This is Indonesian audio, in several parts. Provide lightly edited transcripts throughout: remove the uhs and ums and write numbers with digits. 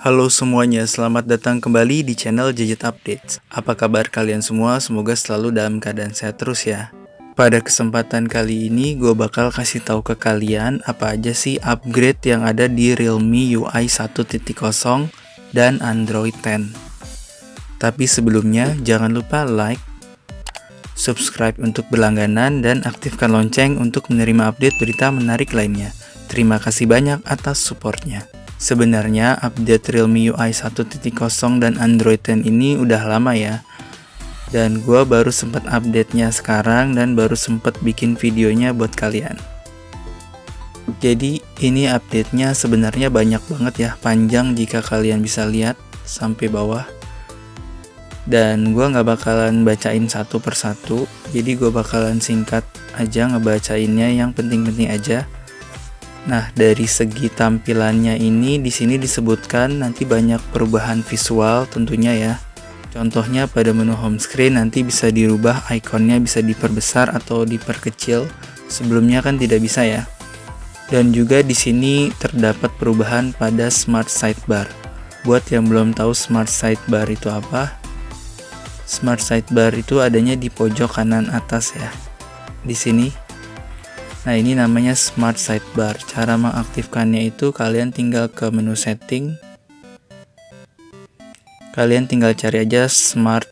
Halo semuanya, selamat datang kembali di channel Gadget Updates. Apa kabar kalian semua? Semoga selalu dalam keadaan sehat terus ya. Pada kesempatan kali ini, gue bakal kasih tahu ke kalian apa aja sih upgrade yang ada di Realme UI 1.0 dan Android 10. Tapi sebelumnya, jangan lupa like, subscribe untuk berlangganan, dan aktifkan lonceng untuk menerima update berita menarik lainnya. Terima kasih banyak atas supportnya. Sebenarnya update Realme UI 1.0 dan Android 10 ini udah lama ya. Dan gue baru sempat update-nya sekarang dan baru sempat bikin videonya buat kalian. Jadi ini update-nya sebenarnya banyak banget ya, panjang jika kalian bisa lihat sampai bawah. Dan gue nggak bakalan bacain satu persatu, jadi gue bakalan singkat aja ngebacainnya yang penting-penting aja. Nah, dari segi tampilannya ini di sini disebutkan nanti banyak perubahan visual tentunya ya. Contohnya pada menu home screen nanti bisa dirubah ikonnya, bisa diperbesar atau diperkecil. Sebelumnya kan tidak bisa ya. Dan juga di sini terdapat perubahan pada Smart Sidebar. Buat yang belum tahu Smart Sidebar itu apa? Smart Sidebar itu adanya di pojok kanan atas ya. Di sini. Nah, ini namanya Smart Sidebar. Cara mengaktifkannya itu kalian tinggal ke menu setting. Kalian tinggal cari aja Smart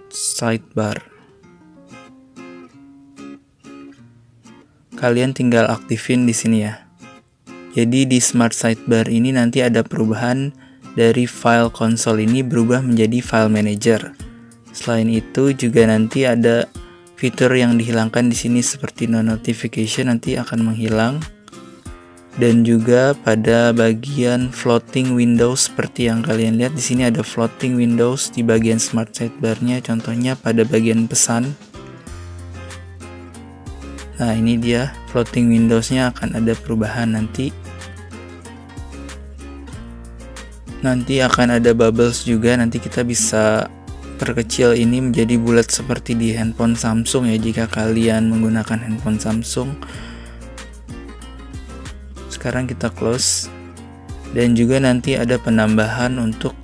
Sidebar. Kalian tinggal aktifin di sini ya. Jadi di Smart Sidebar ini nanti ada perubahan dari file console ini berubah menjadi file manager. Selain itu juga nanti ada fitur yang dihilangkan di sini seperti no notification nanti akan menghilang, dan juga pada bagian floating windows seperti yang kalian lihat di sini ada floating windows di bagian Smart Sidebar-nya, contohnya pada bagian pesan. Nah, ini dia floating windows-nya akan ada perubahan nanti. Nanti akan ada bubbles juga, nanti kita bisa perkecil ini menjadi bulat seperti di handphone Samsung ya, jika kalian menggunakan handphone Samsung. Sekarang kita close. Dan juga nanti ada penambahan untuk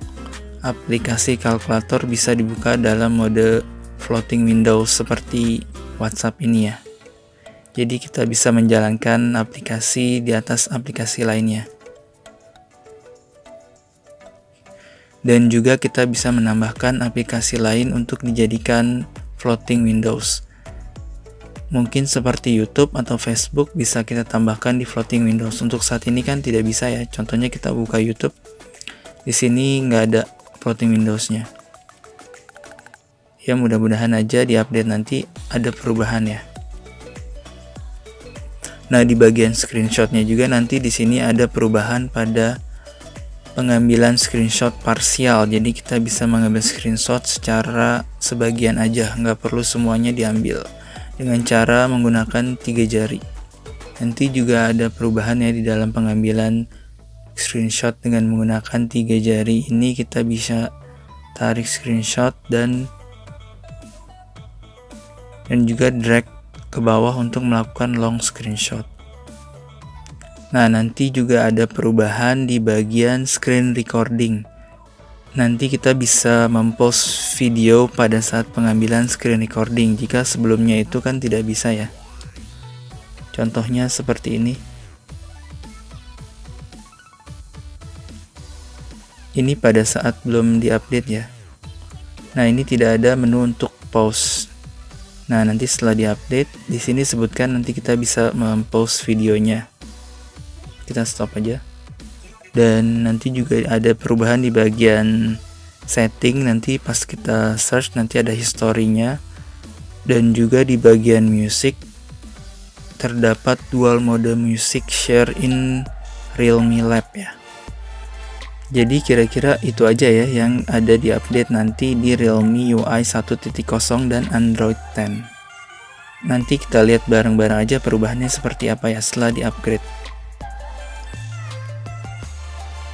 aplikasi kalkulator bisa dibuka dalam mode floating windows seperti WhatsApp ini ya. Jadi kita bisa menjalankan aplikasi di atas aplikasi lainnya. Dan juga kita bisa menambahkan aplikasi lain untuk dijadikan floating windows. Mungkin seperti YouTube atau Facebook bisa kita tambahkan di floating windows. Untuk saat ini kan tidak bisa ya. Contohnya kita buka YouTube. Di sini nggak ada floating windowsnya. Ya, mudah-mudahan aja di update nanti ada perubahan ya. Nah, di bagian screenshotnya juga nanti di sini ada perubahan pada pengambilan screenshot parsial. Jadi kita bisa mengambil screenshot secara sebagian aja, nggak perlu semuanya diambil, dengan cara menggunakan 3 jari. Nanti juga ada perubahan ya di dalam pengambilan screenshot dengan menggunakan 3 jari ini. Kita bisa tarik screenshot dan juga drag ke bawah untuk melakukan long screenshot. Nah, nanti juga ada perubahan di bagian screen recording. Nanti kita bisa mempost video pada saat pengambilan screen recording, jika sebelumnya itu kan tidak bisa ya. Contohnya seperti ini. Ini pada saat belum diupdate ya. Nah, ini tidak ada menu untuk pause. Nah, nanti setelah diupdate, di sini sebutkan nanti kita bisa mempost videonya. Kita stop aja. Dan nanti juga ada perubahan di bagian setting, nanti pas kita search nanti ada historinya. Dan juga di bagian music terdapat dual mode music share in Realme Lab ya. Jadi kira-kira itu aja ya yang ada di update nanti di Realme UI 1.0 dan Android 10. Nanti kita lihat bareng-bareng aja perubahannya seperti apa ya setelah di-upgrade.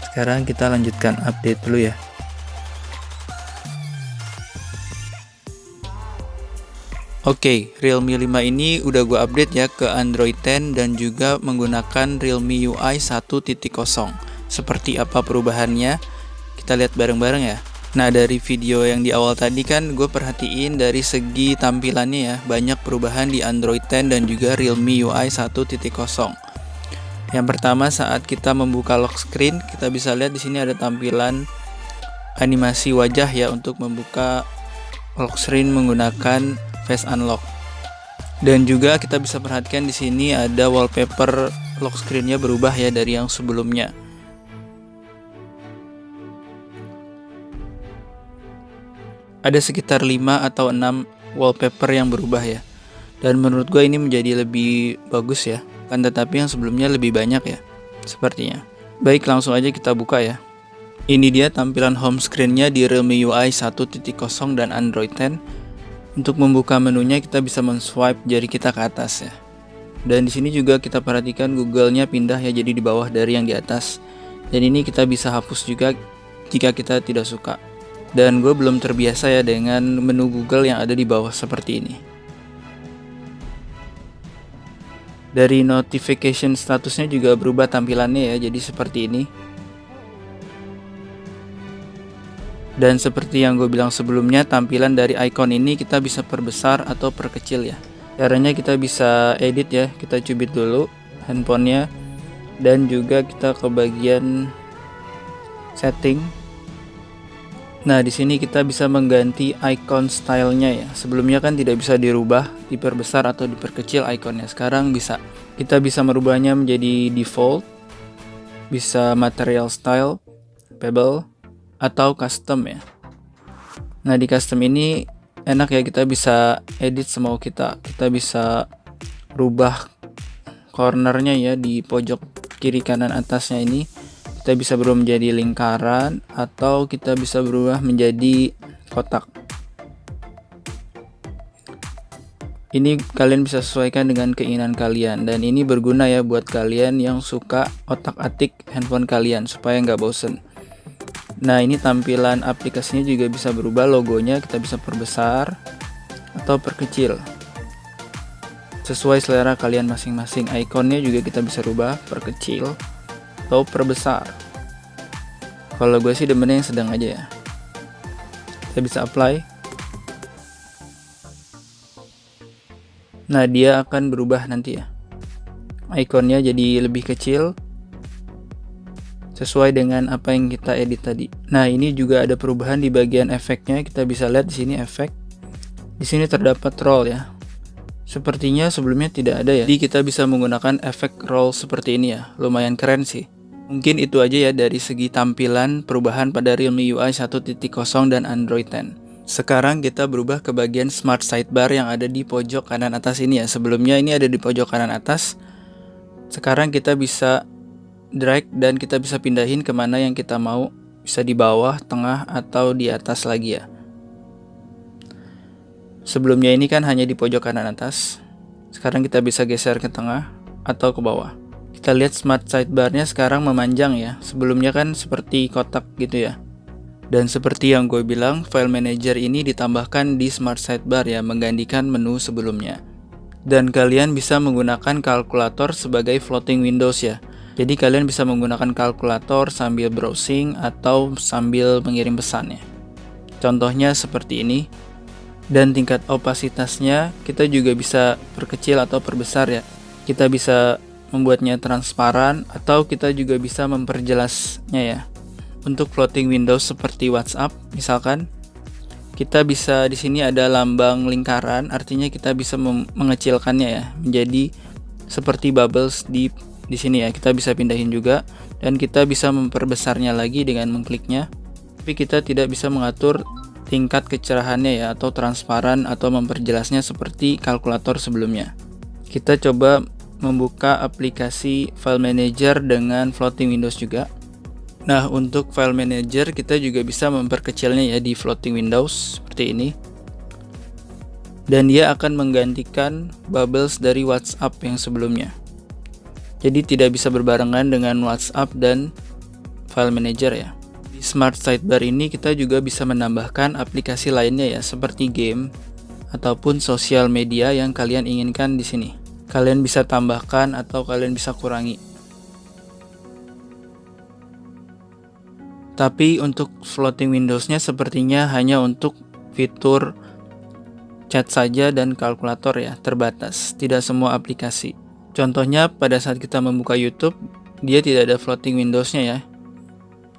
Sekarang kita lanjutkan update dulu ya. Oke, Realme 5 ini udah gue update ya ke Android 10 dan juga menggunakan Realme UI 1.0. seperti apa perubahannya. Kita lihat bareng-bareng ya. Nah, dari video yang di awal tadi kan gue perhatiin dari segi tampilannya ya, banyak perubahan di Android 10 dan juga Realme UI 1.0. Yang pertama, saat kita membuka lock screen, kita bisa lihat di sini ada tampilan animasi wajah ya untuk membuka lock screen menggunakan face unlock. Dan juga kita bisa perhatikan di sini ada wallpaper lock screen-nya berubah ya dari yang sebelumnya. Ada sekitar 5 atau 6 wallpaper yang berubah ya. Dan menurut gue ini menjadi lebih bagus ya. Kan tetapi yang sebelumnya lebih banyak ya, sepertinya. Baik, langsung aja kita buka ya. Ini dia tampilan home screen-nya di Realme UI 1.0 dan Android 10. Untuk membuka menunya kita bisa men-swipe jari kita ke atas ya. Dan di sini juga kita perhatikan Google-nya pindah ya jadi di bawah dari yang di atas. Dan ini kita bisa hapus juga jika kita tidak suka. Dan gue belum terbiasa ya dengan menu Google yang ada di bawah seperti ini. Dari notification statusnya juga berubah tampilannya ya, jadi seperti ini. Dan seperti yang gue bilang sebelumnya, tampilan dari icon ini kita bisa perbesar atau perkecil ya. Caranya kita bisa edit ya, kita cubit dulu handphonenya. Dan juga kita ke bagian setting. Nah, di sini kita bisa mengganti icon stylenya ya. Sebelumnya kan tidak bisa dirubah, diperbesar atau diperkecil ikonnya. Sekarang bisa. Kita bisa merubahnya menjadi default, bisa material style, pebble, atau custom ya. Nah, di custom ini enak ya, kita bisa edit semau kita. Kita bisa rubah cornernya ya di pojok kiri kanan atasnya ini. Kita bisa berubah menjadi lingkaran atau kita bisa berubah menjadi kotak. Ini kalian bisa sesuaikan dengan keinginan kalian, dan ini berguna ya buat kalian yang suka otak-atik handphone kalian supaya nggak bosen. Nah, ini tampilan aplikasinya juga bisa berubah, logonya kita bisa perbesar atau perkecil sesuai selera kalian masing-masing. Ikonnya juga kita bisa rubah perkecil atau perbesar. Kalau gue sih demennya yang sedang aja ya. Kita bisa apply. Nah, dia akan berubah nanti ya. Ikonnya jadi lebih kecil sesuai dengan apa yang kita edit tadi. Nah, ini juga ada perubahan di bagian efeknya. Kita bisa lihat di sini efek. Di sini terdapat roll ya. Sepertinya sebelumnya tidak ada ya. Jadi kita bisa menggunakan efek roll seperti ini ya. Lumayan keren sih. Mungkin itu aja ya dari segi tampilan perubahan pada Realme UI 1.0 dan Android 10. Sekarang kita berubah ke bagian Smart Sidebar yang ada di pojok kanan atas ini ya. Sebelumnya ini ada di pojok kanan atas. Sekarang kita bisa drag dan kita bisa pindahin kemana yang kita mau. Bisa di bawah, tengah, atau di atas lagi ya. Sebelumnya ini kan hanya di pojok kanan atas. Sekarang kita bisa geser ke tengah atau ke bawah. Kita lihat Smart Sidebar-nya sekarang memanjang ya. Sebelumnya kan seperti kotak gitu ya. Dan seperti yang gue bilang, File Manager ini ditambahkan di Smart Sidebar ya, menggantikan menu sebelumnya. Dan kalian bisa menggunakan kalkulator sebagai floating windows ya. Jadi kalian bisa menggunakan kalkulator sambil browsing atau sambil mengirim pesan ya. Contohnya seperti ini. Dan tingkat opasitasnya kita juga bisa perkecil atau perbesar ya. Kita bisa membuatnya transparan atau kita juga bisa memperjelasnya ya. Untuk floating windows seperti WhatsApp misalkan, kita bisa di sini ada lambang lingkaran, artinya kita bisa mengecilkannya ya menjadi seperti bubbles di sini ya. Kita bisa pindahin juga dan kita bisa memperbesarnya lagi dengan mengkliknya. Tapi kita tidak bisa mengatur tingkat kecerahannya ya atau transparan atau memperjelasnya seperti kalkulator sebelumnya. Kita coba membuka aplikasi File Manager dengan floating windows juga. Nah, untuk File Manager kita juga bisa memperkecilnya ya di floating windows seperti ini. Dan dia akan menggantikan bubbles dari WhatsApp yang sebelumnya. Jadi tidak bisa berbarengan dengan WhatsApp dan File Manager ya. Di Smart Sidebar ini kita juga bisa menambahkan aplikasi lainnya ya, seperti game ataupun sosial media yang kalian inginkan di sini. Kalian bisa tambahkan atau kalian bisa kurangi. Tapi untuk floating Windows-nya sepertinya hanya untuk fitur chat saja dan kalkulator ya, terbatas, tidak semua aplikasi. Contohnya pada saat kita membuka YouTube, dia tidak ada floating Windows-nya ya.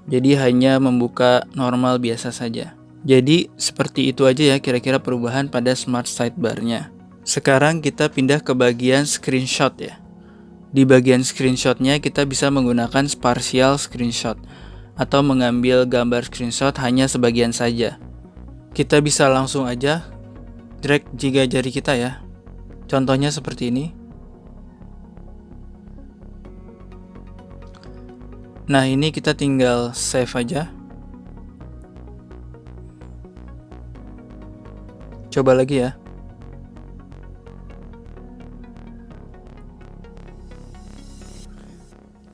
Jadi hanya membuka normal biasa saja. Jadi seperti itu aja ya kira-kira perubahan pada Smart Sidebar-nya. Sekarang kita pindah ke bagian screenshot ya. Di bagian screenshot-nya kita bisa menggunakan partial screenshot atau mengambil gambar screenshot hanya sebagian saja. Kita bisa langsung aja drag jika jari kita ya. Contohnya seperti ini. Nah, ini kita tinggal save aja. Coba lagi ya.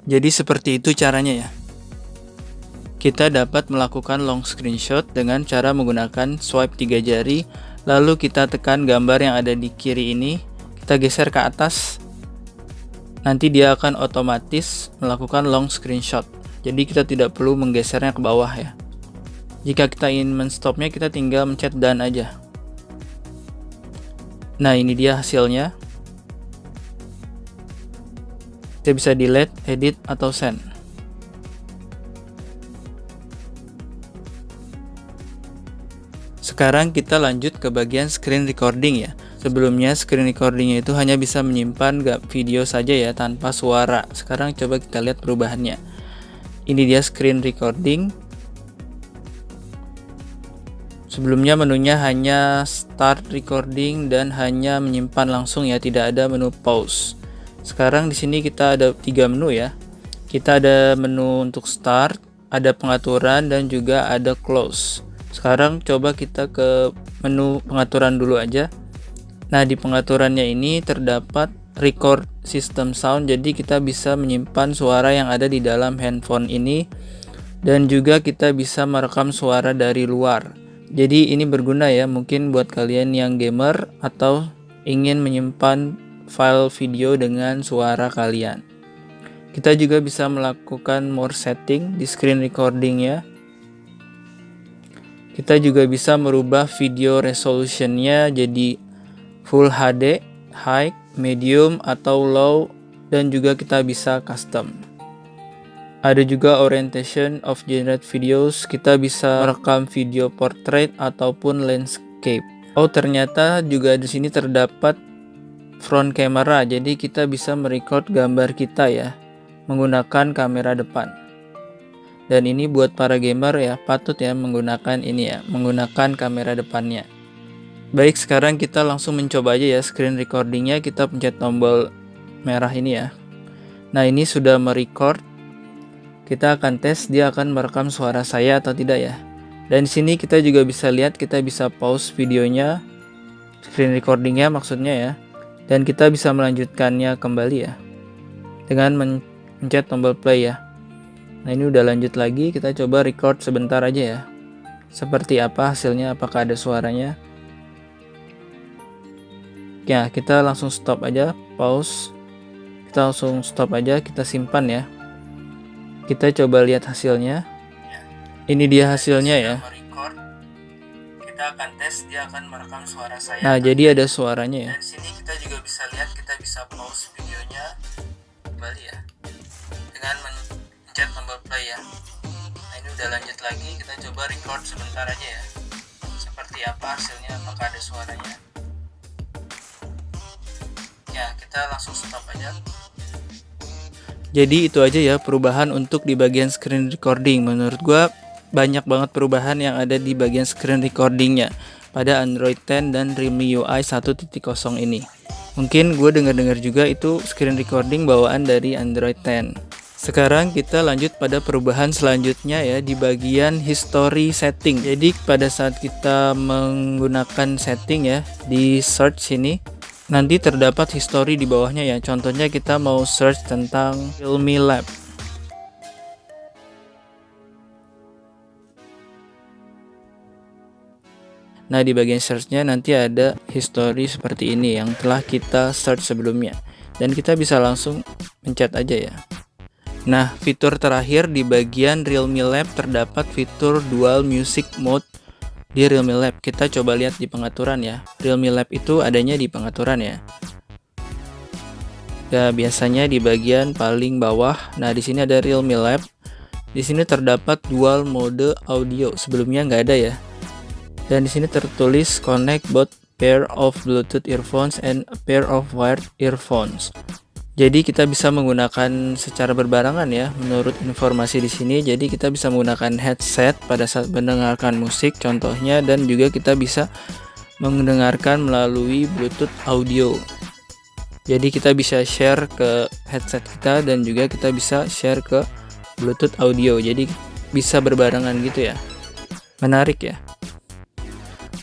Jadi seperti itu caranya ya. Kita dapat melakukan long screenshot dengan cara menggunakan swipe 3 jari, lalu kita tekan gambar yang ada di kiri ini, kita geser ke atas, nanti dia akan otomatis melakukan long screenshot. Jadi kita tidak perlu menggesernya ke bawah ya. Jika kita ingin menstopnya, kita tinggal mencet done aja. Nah, ini dia hasilnya. Kita bisa delete, edit, atau send. Sekarang kita lanjut ke bagian screen recording ya. Sebelumnya screen recordingnya itu hanya bisa menyimpan video saja ya tanpa suara. Sekarang coba kita lihat perubahannya. Ini dia screen recording. Sebelumnya menunya hanya start recording dan hanya menyimpan langsung ya, tidak ada menu pause. Sekarang di sini kita ada 3 menu ya. Kita ada menu untuk start, ada pengaturan, dan juga ada close. Sekarang coba kita ke menu pengaturan dulu aja. Nah, di pengaturannya ini terdapat record system sound, jadi kita bisa menyimpan suara yang ada di dalam handphone ini, dan juga kita bisa merekam suara dari luar. Jadi ini berguna ya, mungkin buat kalian yang gamer atau ingin menyimpan file video dengan suara kalian. Kita juga bisa melakukan more setting di screen recording ya. Kita juga bisa merubah video resolutionnya jadi Full HD, High, Medium, atau Low, dan juga kita bisa custom. Ada juga orientation of generate videos, kita bisa merekam video portrait ataupun landscape. Oh, ternyata juga di sini terdapat front camera, jadi kita bisa merecord gambar kita ya menggunakan kamera depan. Dan ini buat para gamer ya, patut ya menggunakan ini ya, menggunakan kamera depannya. Baik, sekarang kita langsung mencoba aja ya screen recordingnya. Kita pencet tombol merah ini ya. Nah, ini sudah merecord. Kita akan tes dia akan merekam suara saya atau tidak ya. Dan di sini kita juga bisa lihat, kita bisa pause videonya, screen recordingnya maksudnya ya. Dan kita bisa melanjutkannya kembali ya dengan mencet tombol play ya. Nah, ini udah lanjut lagi, kita coba record sebentar aja ya. Seperti apa hasilnya, apakah ada suaranya. Ya, kita langsung stop aja, pause. Kita langsung stop aja, kita simpan ya. Kita coba lihat hasilnya. Ini dia hasilnya ya. Kita akan tes dia akan merekam suara saya. Nah, jadi ada suaranya ya. Dan di sini kita juga bisa lihat, kita bisa pause videonya kembali ya. Dengan mencet tombol play ya. Nah, ini udah lanjut lagi, kita coba record sebentar aja ya. Seperti apa hasilnya, apakah ada suaranya. Ya, kita langsung stop aja. Jadi itu aja ya perubahan untuk di bagian screen recording. Menurut gua banyak banget perubahan yang ada di bagian screen recordingnya pada Android 10 dan Realme UI 1.0 ini. Mungkin gue dengar-dengar juga itu screen recording bawaan dari Android 10. Sekarang kita lanjut pada perubahan selanjutnya ya di bagian history setting. Jadi pada saat kita menggunakan setting ya di search sini, nanti terdapat history di bawahnya ya. Contohnya kita mau search tentang Realme Lab. Nah, di bagian search-nya nanti ada history seperti ini yang telah kita search sebelumnya. Dan kita bisa langsung pencet aja ya. Nah, fitur terakhir di bagian Realme Lab terdapat fitur Dual Music Mode di Realme Lab. Kita coba lihat di pengaturan ya. Realme Lab itu adanya di pengaturan ya. Ya, biasanya di bagian paling bawah. Nah, di sini ada Realme Lab. Di sini terdapat dual mode audio. Sebelumnya nggak ada ya. Dan di sini tertulis connect both pair of Bluetooth earphones and a pair of wired earphones. Jadi kita bisa menggunakan secara berbarengan ya, menurut informasi di sini. Jadi kita bisa menggunakan headset pada saat mendengarkan musik contohnya, dan juga kita bisa mendengarkan melalui Bluetooth audio. Jadi kita bisa share ke headset kita dan juga kita bisa share ke Bluetooth audio. Jadi bisa berbarengan gitu ya. Menarik ya.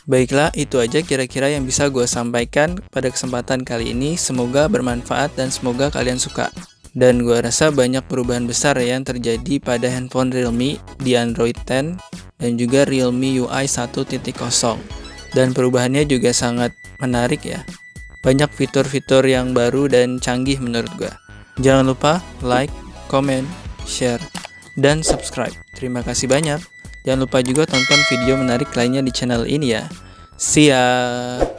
Baiklah, itu aja kira-kira yang bisa gue sampaikan pada kesempatan kali ini. Semoga bermanfaat dan semoga kalian suka. Dan gue rasa banyak perubahan besar yang terjadi pada handphone Realme di Android 10 dan juga Realme UI 1.0. Dan perubahannya juga sangat menarik ya. Banyak fitur-fitur yang baru dan canggih menurut gue. Jangan lupa like, comment, share, dan subscribe. Terima kasih banyak. Jangan lupa juga tonton video menarik lainnya di channel ini ya. See ya!